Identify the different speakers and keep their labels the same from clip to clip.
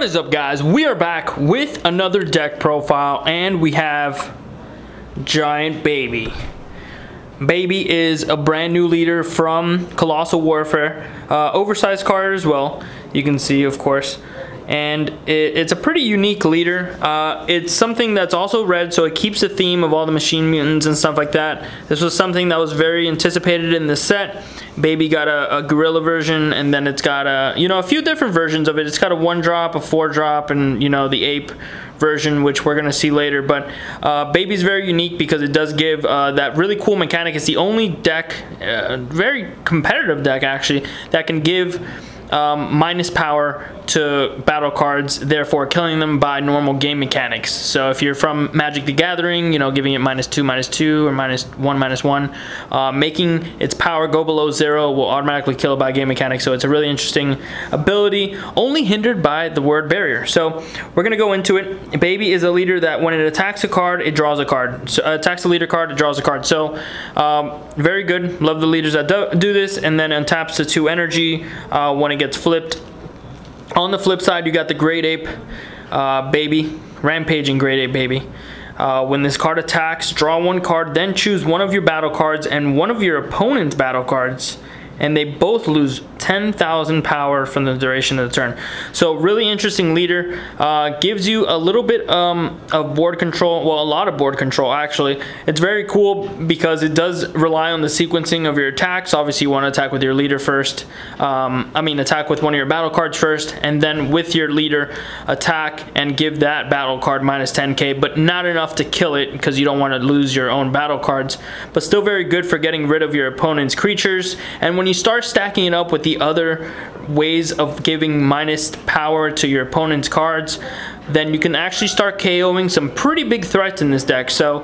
Speaker 1: What is up, guys? We are back with another deck profile, and we have Giant Baby. Baby is a brand new leader from Colossal Warfare. Oversized card as well, you can see, of course. And it's a pretty unique leader. It's something that's also red, so it keeps the theme of all the machine mutants and stuff like that. This was something that was very anticipated in the set. Baby got a gorilla version, and then it's got a few different versions of it. It's got a 1-drop, a 4-drop, and the ape version, which we're gonna see later. But Baby's very unique because it does give that really cool mechanic. It's the only deck, very competitive deck actually, that can give minus power to battle cards, therefore killing them by normal game mechanics. So if you're from Magic the Gathering, giving it -2/-2 or -1/-1, making its power go below 0 will automatically kill it by game mechanics. So it's a really interesting ability, only hindered by the word barrier. So we're gonna go into it. Baby is a leader that when it attacks a card, it draws a card. So attacks a leader card, it draws a card. So very good. Love the leaders that do this. And then untaps to 2 energy when it gets flipped. On the flip side, you got the Great Ape Baby, Rampaging Great Ape Baby. When this card attacks, draw 1 card, then choose one of your battle cards and one of your opponent's battle cards, and they both lose 10,000 power from the duration of the turn. So really interesting leader. Gives you a little bit of board control, well, a lot of board control actually. It's very cool because it does rely on the sequencing of your attacks. Obviously you want to attack with your leader first, attack with one of your battle cards first, and then with your leader attack and give that battle card -10k, but not enough to kill it because you don't want to lose your own battle cards, but still very good for getting rid of your opponent's creatures. And when you start stacking it up with the other ways of giving minus power to your opponent's cards, then you can actually start KOing some pretty big threats in this deck. So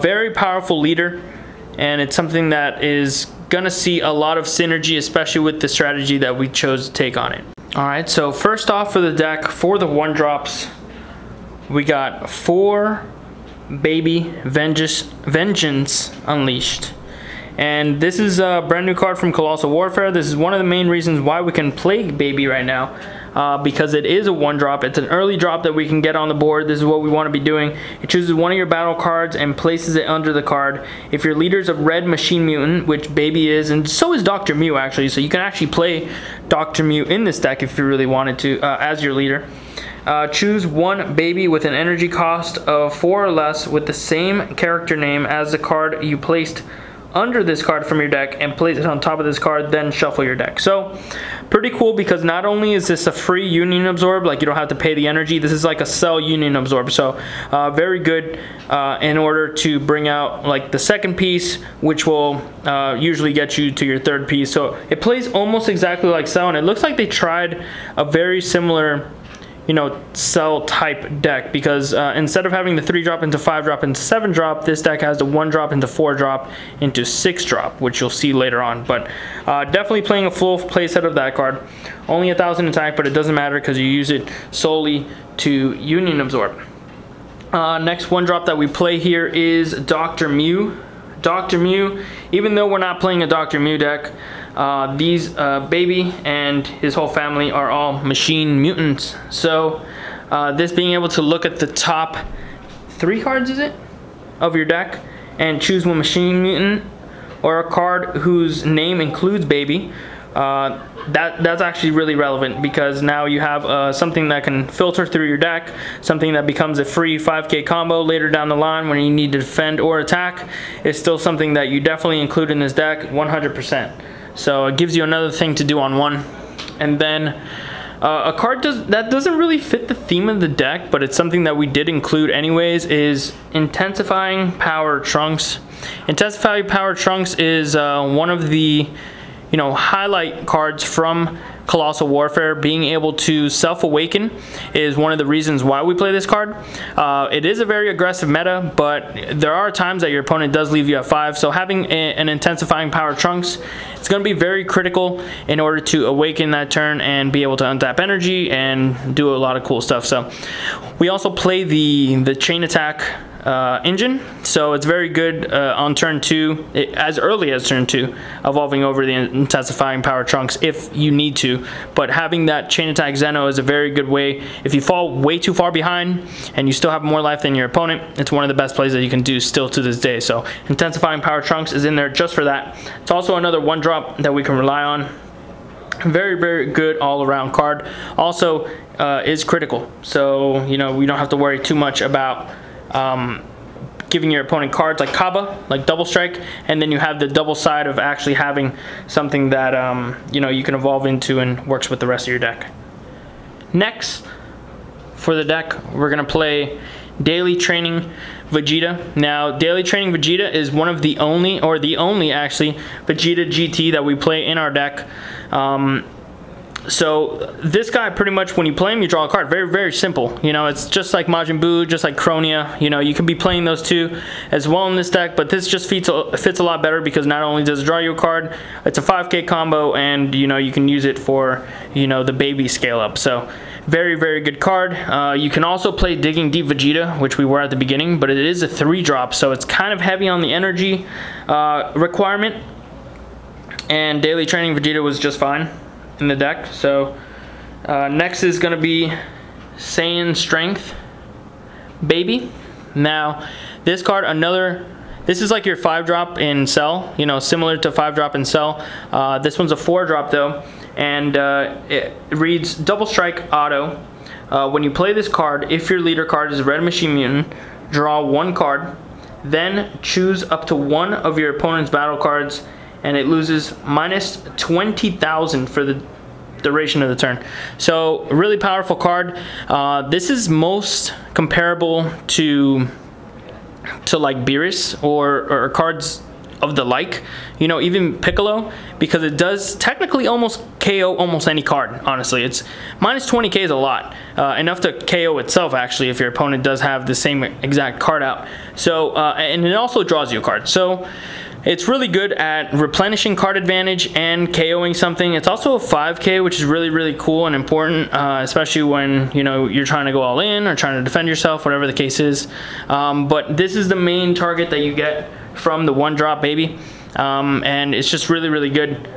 Speaker 1: very powerful leader, and it's something that is gonna see a lot of synergy, especially with the strategy that we chose to take on it. Alright, so first off for the deck, for the 1-drops, we got 4 Baby Vengeance Unleashed. And this is a brand new card from Colossal Warfare. This is one of the main reasons why we can play Baby right now, because it is a 1-drop. It's an early drop that we can get on the board. This is what we want to be doing. It chooses one of your battle cards and places it under the card. If your leader's a red machine mutant, which Baby is, and so is Dr. Mew actually, so you can actually play Dr. Mew in this deck if you really wanted to, as your leader. Choose 1 Baby with an energy cost of 4 or less with the same character name as the card you placed under this card from your deck and place it on top of this card, then shuffle your deck. So pretty cool because not only is this a free Union Absorb, like you don't have to pay the energy, this is like a sell Union Absorb. So very good in order to bring out like the second piece, which will usually get you to your 3rd piece. So it plays almost exactly like sell, and it looks like they tried a very similar cell type deck, because instead of having the 3-drop into 5-drop into 7-drop, this deck has the 1-drop into 4-drop into 6-drop, which you'll see later on. But definitely playing a full playset of that card. Only 1,000 attack, but it doesn't matter because you use it solely to Union Absorb. Next 1-drop that we play here is Dr. Mew. Dr. Mew, even though we're not playing a Dr. Mew deck, these Baby and his whole family are all machine mutants. So this being able to look at the top 3 cards, is it, of your deck and choose one machine mutant or a card whose name includes Baby, that's actually really relevant, because now you have something that can filter through your deck, something that becomes a free 5k combo later down the line when you need to defend or attack. It's still something that you definitely include in this deck 100%. So it gives you another thing to do on one. And then a card that doesn't really fit the theme of the deck, but it's something that we did include anyways, is Intensifying Power Trunks. Intensifying Power Trunks is one of the highlight cards from Colossal Warfare. Being able to self-awaken is one of the reasons why we play this card. It is a very aggressive meta, but there are times that your opponent does leave you at 5, so having an Intensifying Power Trunks, it's going to be very critical in order to awaken that turn and be able to untap energy and do a lot of cool stuff. So we also play the chain attack engine, so it's very good on turn 2, as early as turn 2, evolving over the Intensifying power trunks if you need to. But having that chain attack Zeno is a very good way. If you fall way too far behind and you still have more life than your opponent, it's one of the best plays that you can do still to this day. So Intensifying power trunks is in there just for that. It's also another 1-drop that we can rely on. Very, very good all-around card. Also is critical, so you know we don't have to worry too much about giving your opponent cards like Kaba, like double strike, and then you have the double side of actually having something that you know, you can evolve into and works with the rest of your deck. Next, for the deck, we're gonna play Daily Training Vegeta. Now, Daily Training Vegeta is one of the only, or the only actually, Vegeta GT that we play in our deck. So this guy, pretty much when you play him, you draw a card. Very, very simple. You know, it's just like Majin Buu, just like Kronia. You know, you can be playing those two as well in this deck, but this just fits a lot better because not only does it draw you a card, it's a 5k combo, and you know, you can use it for, you know, the baby scale up. So very, very good card. You can also play Digging Deep Vegeta, which we were at the beginning, but it is a 3-drop, so it's kind of heavy on the energy requirement. And Daily Training Vegeta was just fine in the deck. So next is going to be Saiyan Strength Baby. Now this card, this is like your 5-drop in Cell, you know, similar to 5-drop in Cell. This one's a 4-drop though, and it reads Double Strike Auto. When you play this card, if your leader card is a Red Machine Mutant, draw 1 card, then choose up to 1 of your opponent's battle cards, and it loses minus 20,000 for the duration of the turn. So really powerful card. This is most comparable to like Beerus or cards of the like, you know, even Piccolo, because it does technically almost KO almost any card. Honestly, it's minus 20k is a lot, enough to KO itself actually if your opponent does have the same exact card out. So and it also draws you a card. So it's really good at replenishing card advantage and KOing something. It's also a 5k, which is really, really cool and important, especially when, you know, you're trying to go all in or trying to defend yourself, whatever the case is. But this is the main target that you get from the 1-drop baby, and it's just really, really good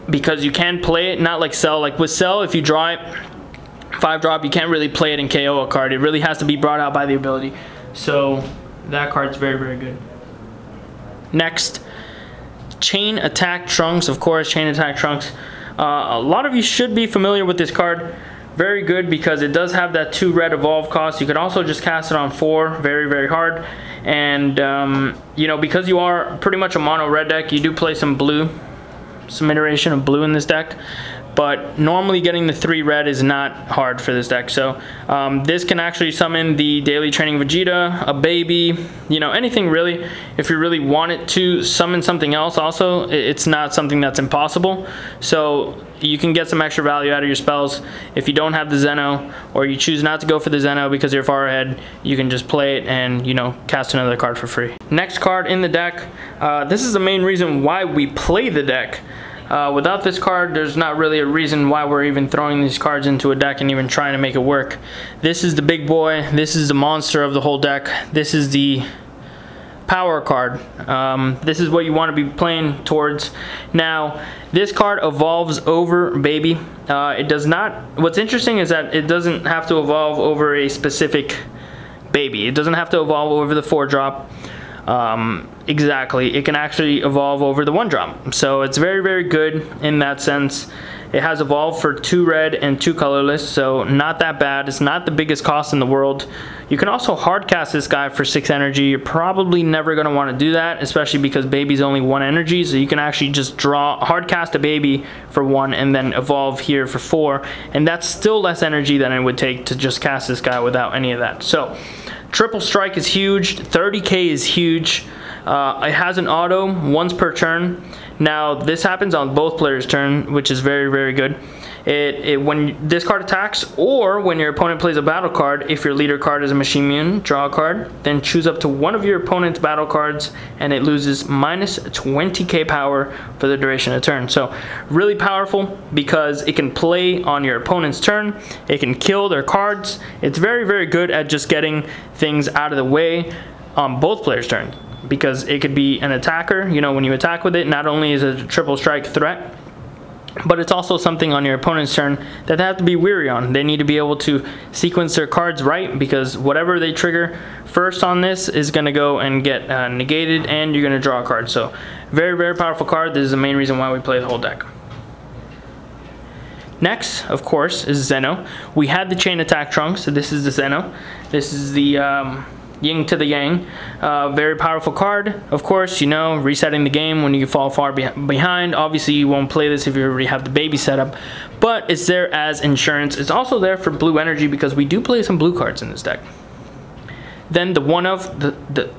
Speaker 1: because you can play it, not like Cell. Like with Cell, if you draw it 5-drop, you can't really play it and KO a card. It really has to be brought out by the ability. So that card's very, very good. Next, Chain Attack Trunks. Of course, Chain Attack Trunks. A lot of you should be familiar with this card. Very good because it does have that 2 red evolve cost. You can also just cast it on 4. Very, very hard. And you know, because you are pretty much a mono red deck, you do play some blue, some iteration of blue in this deck. But normally getting the 3 red is not hard for this deck. So this can actually summon the Daily Training Vegeta, a baby, you know, anything really. If you really want it to summon something else also, it's not something that's impossible. So you can get some extra value out of your spells. If you don't have the Zeno, or you choose not to go for the Zeno because you're far ahead, you can just play it and, you know, cast another card for free. Next card in the deck, this is the main reason why we play the deck. Without this card, there's not really a reason why we're even throwing these cards into a deck and even trying to make it work. This is the big boy. This is the monster of the whole deck. This is the power card. This is what you want to be playing towards. Now, this card evolves over baby. It does not. What's interesting is that it doesn't have to evolve over a specific baby. It doesn't have to evolve over the 4-drop. Exactly, it can actually evolve over the 1-drop, so it's very, very good in that sense. It has evolved for 2 red and 2 colorless, so not that bad. It's not the biggest cost in the world. You can also hard cast this guy for 6 energy. You're probably never going to want to do that, especially because baby's only 1 energy, so you can actually just draw, hard cast a baby for 1 and then evolve here for 4, and that's still less energy than it would take to just cast this guy without any of that. So triple strike is huge, 30k is huge. It has an auto once per turn. Now this happens on both players' turn, which is very, very good. When this card attacks, or when your opponent plays a battle card, if your leader card is a machine immune, draw a card, then choose up to one of your opponent's battle cards, and it loses minus 20k power for the duration of the turn. So really powerful because it can play on your opponent's turn, it can kill their cards. It's very, very good at just getting things out of the way on both players' turns, because it could be an attacker. You know, when you attack with it, not only is it a triple strike threat, but it's also something on your opponent's turn that they have to be wary on. They need to be able to sequence their cards right, because whatever they trigger first on this is going to go and get negated, and you're going to draw a card. So very, very powerful card. This is the main reason why we play the whole deck. Next, of course, is Zeno. We had the Chain Attack Trunks, so this is the Zeno. This is the Yin to the Yang. Very powerful card. Of course, you know, resetting the game when you fall far behind. Obviously, you won't play this if you already have the baby setup, but it's there as insurance. It's also there for blue energy, because we do play some blue cards in this deck. Then the one of the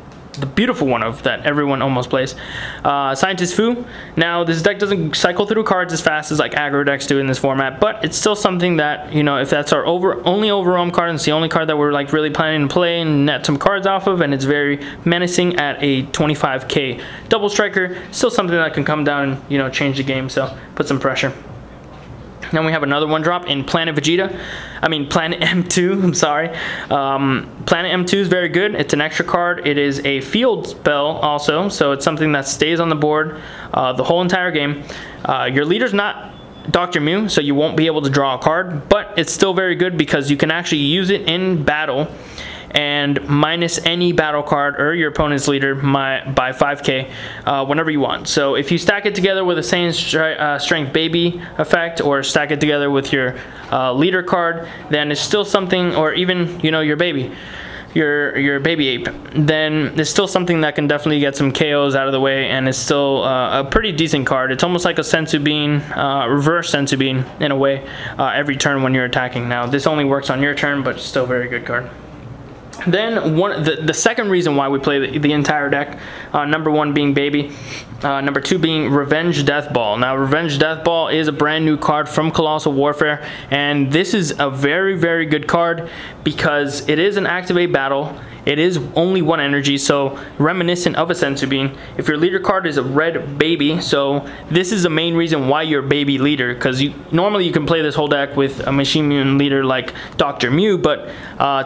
Speaker 1: beautiful one of that everyone almost plays, Scientist Fu. Now this deck doesn't cycle through cards as fast as like aggro decks do in this format, but it's still something that, you know, if that's our only overwhelm card, and it's the only card that we're like really planning to play and net some cards off of, and it's very menacing at a 25k double striker, still something that can come down and, you know, change the game, so put some pressure. Then we have another one drop in Planet M2, I'm sorry. Planet M2 is very good. It's an extra card. It is a field spell also, so it's something that stays on the board the whole entire game. Your leader's not Dr. Mew, so you won't be able to draw a card, but it's still very good because you can actually use it in battle and minus any battle card or your opponent's leader by 5k whenever you want. So if you stack it together with a Saiyan Strength Baby effect, or stack it together with your leader card, then it's still something, or even, you know, your baby ape, then it's still something that can definitely get some KOs out of the way, and it's still a pretty decent card. It's almost like a Senzu Bean, reverse Senzu Bean in a way, every turn when you're attacking. Now this only works on your turn, but still a very good card. Then the second reason why we play the entire deck, number one being Baby, number two being Revenge Death Ball. Now Revenge Death Ball is a brand new card from Colossal Warfare, and this is a very, very good card because it is an activate battle. It is only one energy, so reminiscent of a Senzu Bean. If your leader card is a red baby, so this is the main reason why you're baby leader, because normally you can play this whole deck with a machine immune leader like Dr. Mew, but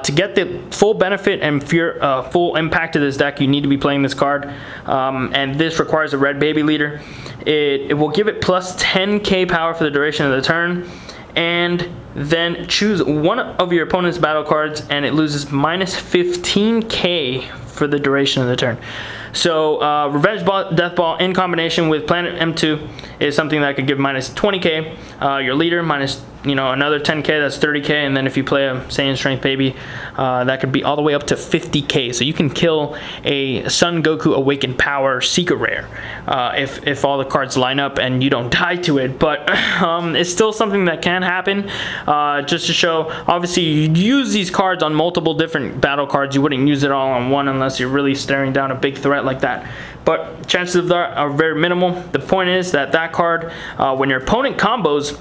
Speaker 1: to get the full benefit and full impact of this deck, you need to be playing this card, and this requires a red baby leader. It will give it plus 10k power for the duration of the turn, and then choose one of your opponent's battle cards, and it loses minus 15k for the duration of the turn. So Revenge Death Ball in combination with Planet M2 is something that could give minus 20k. Your leader minus, you know, another 10k, that's 30k, and then if you play a Saiyan Strength Baby, that could be all the way up to 50k. So you can kill a Son Goku Awakened Power Secret Rare if all the cards line up and you don't die to it. But it's still something that can happen. Just to show, obviously you use these cards on multiple different battle cards. You wouldn't use it all on one unless you're really staring down a big threat like that. But chances of that are very minimal. The point is that that card, when your opponent combos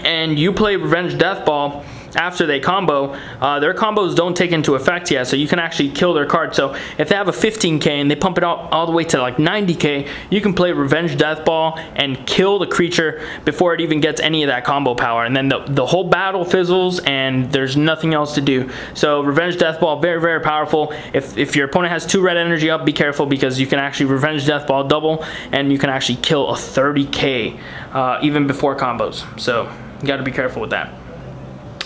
Speaker 1: and you play Revenge Death Ball after they combo, their combos don't take into effect yet, so you can actually kill their card. So if they have a 15k and they pump it all the way to like 90k, you can play Revenge Death Ball and kill the creature before it even gets any of that combo power, and then the whole battle fizzles and there's nothing else to do. So Revenge Death Ball, very, very powerful. If your opponent has 2 red energy up, be careful, because you can actually Revenge Death Ball double and you can actually kill a 30k even before combos. So you got to be careful with that.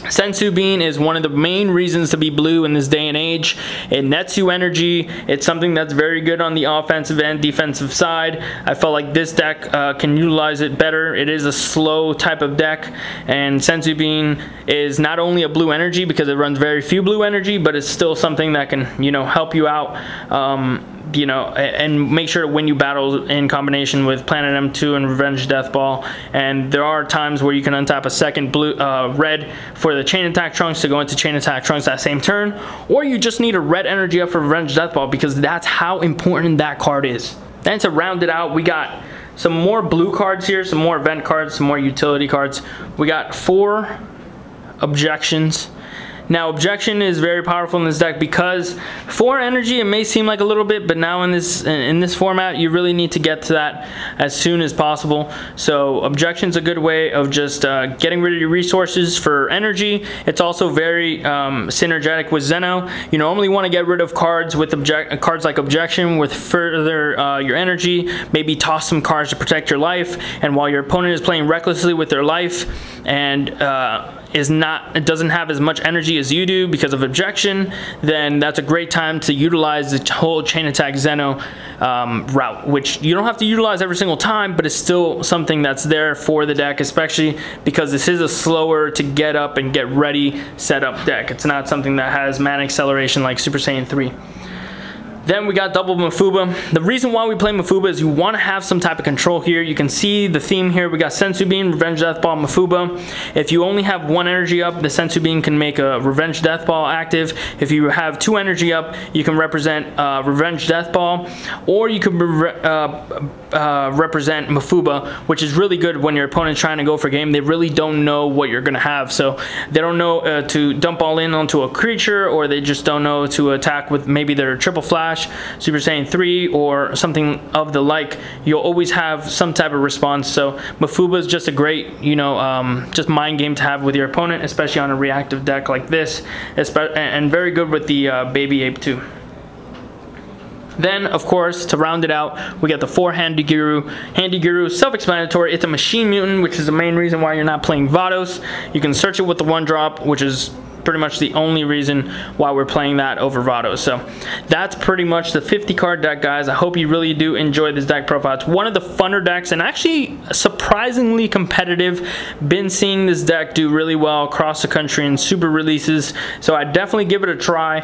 Speaker 1: Senzu Bean is one of the main reasons to be blue in this day and age. It nets you energy. It's something that's very good on the offensive and defensive side. I felt like this deck can utilize it better. It is a slow type of deck, and Senzu Bean is not only a blue energy because it runs very few blue energy, but it's still something that can, you know, help you out, you know, and make sure to win you battles in combination with Planet M2 and Revenge Death Ball. And there are times where you can untap a second blue red for the Chain Attack Trunks to go into Chain Attack Trunks that same turn, or you just need a red energy up for Revenge Death Ball, because that's how important that card is. Then to round it out, we got some more blue cards here, some more event cards, some more utility cards. We got 4 objections. Now, objection is very powerful in this deck because 4 energy, it may seem like a little bit, but now in this format, you really need to get to that as soon as possible. So objection is a good way of just getting rid of your resources for energy. It's also very synergetic with Zeno. You normally want to get rid of cards with cards like objection with further your energy. Maybe toss some cards to protect your life, and while your opponent is playing recklessly with their life and it doesn't have as much energy as you do because of objection, then that's a great time to utilize the whole chain attack Zeno route, which you don't have to utilize every single time, but it's still something that's there for the deck, especially because this is a slower to get up and get ready setup deck. It's not something that has mana acceleration like Super Saiyan 3. Then we got double Mokuba. The reason why we play Mokuba is you want to have some type of control here. You can see the theme here. We got Sensu Bean, Revenge Death Ball, Mokuba. If you only have 1 energy up, the Sensu Bean can make a Revenge Death Ball active. If you have 2 energy up, you can represent Revenge Death Ball, or you can represent Mokuba, which is really good when your opponent's trying to go for game. They really don't know what you're going to have, so they don't know to dump all in onto a creature, or they just don't know to attack with maybe their triple flash, Super Saiyan 3, or something of the like. You'll always have some type of response. So Mokuba is just a great, just mind game to have with your opponent, especially on a reactive deck like this, and very good with the Baby Ape too. Then, of course, to round it out, we got the 4 Handy Guru. Handy Guru, self-explanatory. It's a machine mutant, which is the main reason why you're not playing Vados. You can search it with the 1-drop, which is pretty much the only reason why we're playing that over Vados. So that's pretty much the 50 card deck, guys. I hope you really do enjoy this deck profile. It's one of the funner decks and actually surprisingly competitive. Been seeing this deck do really well across the country in super releases, so I definitely give it a try.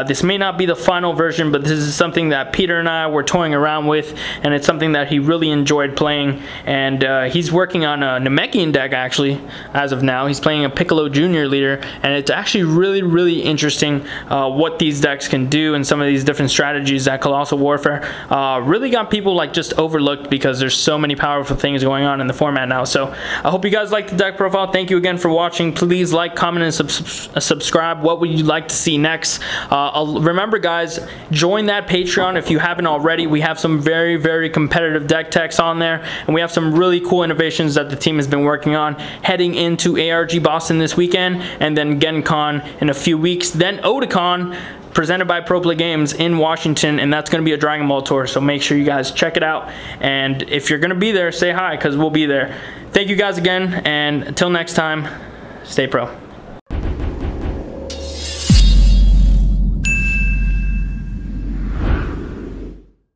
Speaker 1: This may not be the final version, but this is something that Peter and I were toying around with, and it's something that he really enjoyed playing, and he's working on a Namekian deck actually as of now. He's playing a Piccolo Junior leader, and it's actually really interesting what these decks can do, and some of these different strategies that Colossal Warfare really got people like just overlooked because there's so many powerful things going on in the format now. So I hope you guys like the deck profile. Thank you again for watching. Please like, comment, and subscribe. What would you like to see next? Remember, guys, join that Patreon if you haven't already. We have some very competitive deck techs on there, and we have some really cool innovations that the team has been working on heading into ARG Boston this weekend, and then GenCon in a few weeks, then Otakon presented by ProPlay Games in Washington, and that's going to be a Dragon Ball tour, so make sure you guys check it out, and if you're going to be there, say hi, because we'll be there. Thank you guys again, and until next time, stay pro.